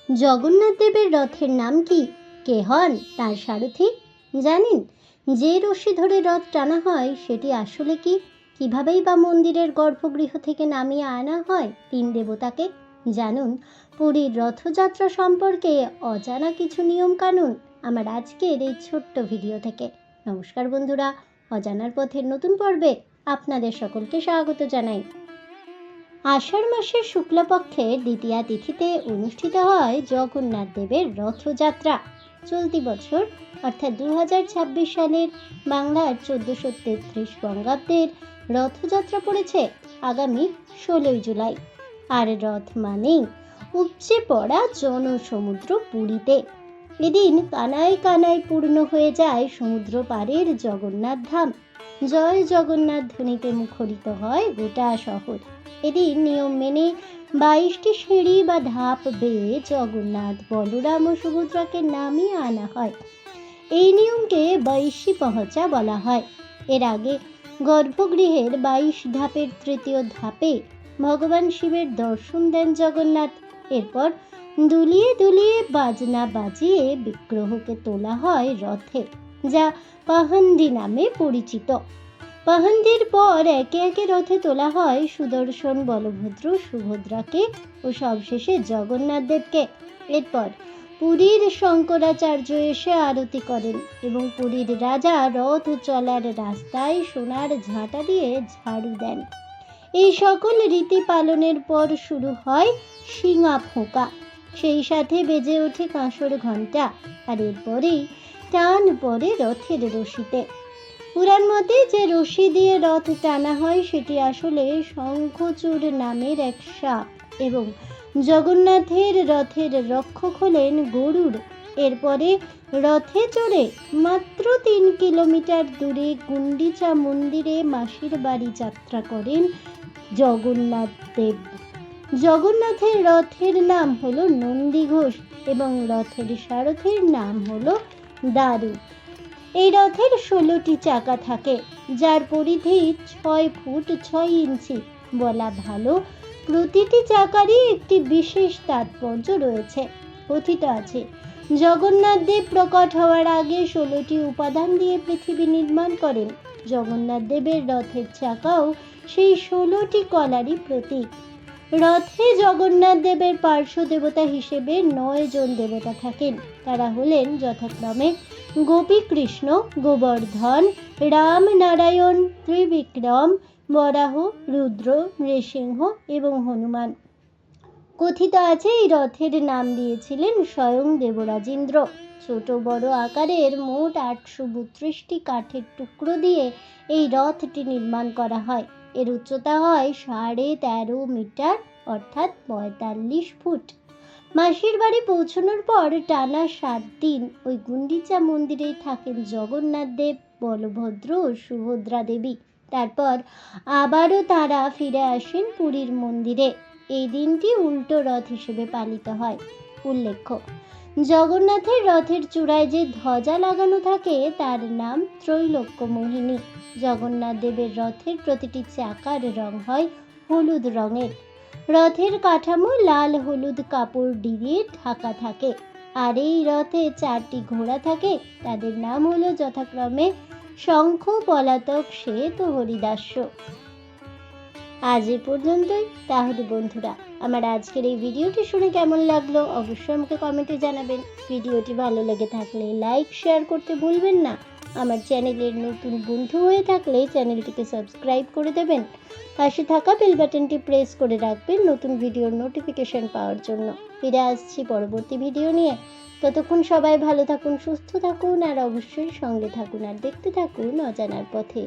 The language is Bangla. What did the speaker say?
জগন্নাথ দেবের রথের নাম কি? কে হন তার সারথি? জানেন? যে রশি ধরে রথ টানা হয় সেটি আসলে কি? কিভাবেই বা মন্দিরের গর্ভগৃহ থেকে নামিয়ে আনা হয় তিন দেবতাকে? জানুন পুরীর রথযাত্রা সম্পর্কে অজানা কিছু নিয়ম কানুন আমার আজকের এই ছোট্ট ভিডিও থেকে। নমস্কার বন্ধুরা, অজানার পথের নতুন পর্বে আপনাদের সকলকে স্বাগত জানাই। আষাঢ় মাসের শুক্লপক্ষের দ্বিতীয়া তিথিতে অনুষ্ঠিত হয় জগন্নাথ দেবের রথযাত্রা। চলতি বছর অর্থাৎ 2026 সালের বাংলার 1433 বঙ্গাব্দের রথযাত্রা পড়েছে আগামী 16 জুলাই। আর রথ মানেই উপচে পড়া জনসমুদ্র পুরীতে। এদিন কানায় কানায় পূর্ণ হয়ে যায় সমুদ্র পাড়ের জগন্নাথ ধাম। জয় জগন্নাথ ধ্বনিতে মুখরিত হয় গোটা শহর। এদিন নিয়ম মেনে 22টি সিঁড়ি বা ধাপ বেয়ে জগন্নাথ, বলরাম ও সুভদ্রাকে নামিয়ে আনা হয়। এই নিয়মকে 22 পহচা বলা হয়। এর আগে গর্ভগৃহের 22 ধাপের তৃতীয় ধাপে ভগবান শিবের দর্শন দেন জগন্নাথ। এরপর দুলিয়ে দুলিয়ে বাজনা বাজিয়ে বিগ্রহকে তোলা হয় রথে, যা পাহান্ডি নামে পরিচিত। পাহান্ডির পর একে একে রথে তোলা হয় সুদর্শন, বলভদ্র, সুভদ্রাকে ও সবশেষে জগন্নাথ দেবকে। এরপর পুরীর শঙ্করাচার্য এসে আরতি করেন এবং পুরীর রাজা রথ চলার রাস্তায় সোনার ঝাঁটা দিয়ে ঝাড়ু দেন। এই সকল রীতি পালনের পর শুরু হয় শিঙা ফোঁকা। সেই সাথে বেজে ওঠে কাঁসর ঘণ্টা, আর এরপরেই টান পড়ে রথের রশিতে। পুরাণ মতে যে রশি দিয়ে রথ টানা হয় সেটি আসলে শঙ্খচূড় নামের এক সাপ এবং জগন্নাথের রথের রক্ষক হলেন গরুড়। এরপরে রথে চড়ে মাত্র 3 কিলোমিটার দূরে গুন্ডিচা মন্দিরে মাসির বাড়ি যাত্রা করেন জগন্নাথ দেব। জগন্নাথের রথের নাম হলো নন্দীঘোষ এবং রথের সারথীর নাম হলো দারু। এই রথের 16টি চাকা থাকে, যার পরিধি 6 ফুট 6 ইঞ্চি। বলা ভালো, প্রতিটি চাকারই একটি বিশেষ তাৎপর্য রয়েছে। কথিত আছে জগন্নাথ দেব প্রকট হওয়ার আগে 16টি উপাদান দিয়ে পৃথিবী নির্মাণ করেন। জগন্নাথ দেবের রথের চাকাও সেই 16টি কলারই প্রতীক। রথে জগন্নাথ দেবের পার্শ্ব দেবতা হিসেবে 9 জন দেবতা থাকেন। তারা হলেন যথাক্রমে গোপীকৃষ্ণ, গোবর্ধন, রাম, নারায়ণ, ত্রিবিক্রম, বরাহ, রুদ্র, নৃসিংহ এবং হনুমান। কথিত আছে এই রথের নাম দিয়েছিলেন স্বয়ং দেবরাজেন্দ্র। ছোট বড় আকারের মোট 832টি কাঠের টুকরো দিয়ে এই রথটি নির্মাণ করা হয়। এর উচ্চতা হয় 13.5 মিটার অর্থাৎ 45 ফুট। মাসির বাড়ি পৌঁছানোর পর টানা 7 দিন ওই গুন্ডিচা মন্দিরেই থাকেন জগন্নাথ দেব, বলভদ্র ও সুভদ্রা দেবী। তারপর আবারও তারা ফিরে আসেন পুরীর মন্দিরে। এই দিনটি উল্টো রথ হিসেবে পালিত হয়। উল্লেখ্য, জগন্নাথের রথের চূড়ায় যে ধ্বজা লাগানো থাকে তার নাম ত্রৈলোক্য মোহিনী। জগন্নাথ দেবের রথের প্রতিটি চাকার রং হয় হলুদ রঙের। রথের কাঠামো লাল হলুদ কাপড় দিয়ে ঢাকা থাকে। আর এই রথে 4টি ঘোড়া থাকে। তাদের নাম হলো যথাক্রমে শঙ্খ, পলাতক, শ্বেত ও হরিদাস্য। আজ এ পর্যন্তই। তাহলে বন্ধুরা, আমার আজকের এই ভিডিওটি শুনে কেমন লাগলো অবশ্যই আমাকে কমেন্টে জানাবেন। ভিডিওটি ভালো লেগে থাকলে লাইক, শেয়ার করতে ভুলবেন না। আমার চ্যানেলের নতুন বন্ধু হয়ে থাকলে চ্যানেলটিকে সাবস্ক্রাইব করে দেবেন। পাশে থাকা বেল বাটনটি প্রেস করে রাখবেন নতুন ভিডিওর নোটিফিকেশন পাওয়ার জন্য। ফিরে আসছি পরবর্তী ভিডিও নিয়ে। ততক্ষণ সবাই ভালো থাকুন, সুস্থ থাকুন আর অবশ্যই সঙ্গে থাকুন আর দেখতে থাকুন অজানার পথে।